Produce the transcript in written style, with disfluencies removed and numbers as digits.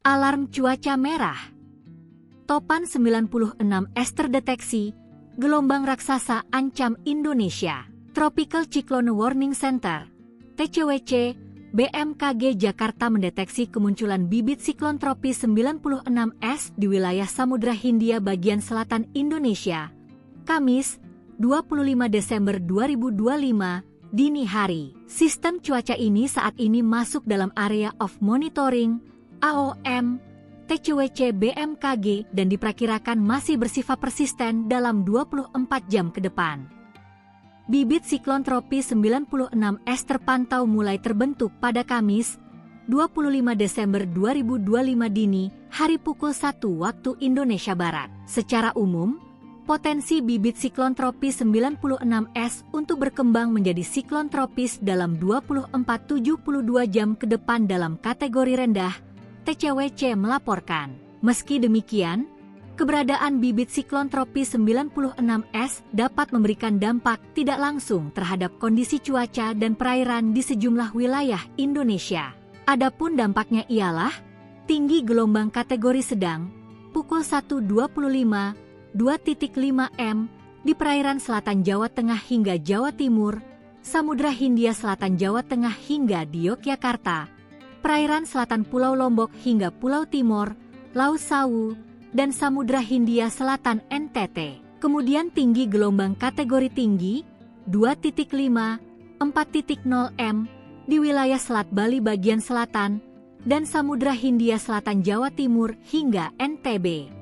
Alarm cuaca merah. Topan 96S terdeteksi, gelombang raksasa ancam Indonesia. Tropical Cyclone Warning Center, TCWC, BMKG Jakarta mendeteksi kemunculan bibit siklon tropis 96S di wilayah Samudra Hindia bagian selatan Indonesia. Kamis, 25 Desember 2025, dini hari. Sistem cuaca ini saat ini masuk dalam area of monitoring AOM TCWC BMKG dan diperkirakan masih bersifat persisten dalam 24 jam ke depan. Bibit siklon tropis 96S terpantau mulai terbentuk pada Kamis, 25 Desember 2025 dini hari pukul 1 waktu Indonesia Barat. Secara umum, potensi bibit siklon tropis 96S untuk berkembang menjadi siklon tropis dalam 24-72 jam ke depan dalam kategori rendah, TCWC melaporkan. Meski demikian, keberadaan bibit siklon tropis 96S dapat memberikan dampak tidak langsung terhadap kondisi cuaca dan perairan di sejumlah wilayah Indonesia. Adapun dampaknya ialah tinggi gelombang kategori sedang pukul 1.25, 2.5 m di perairan selatan Jawa Tengah hingga Jawa Timur, Samudra Hindia Selatan Jawa Tengah hingga di Yogyakarta, perairan selatan Pulau Lombok hingga Pulau Timor, Laut Sawu, dan Samudra Hindia Selatan NTT. Kemudian tinggi gelombang kategori tinggi 2.5, 4.0 m di wilayah Selat Bali bagian selatan dan Samudra Hindia Selatan Jawa Timur hingga NTB.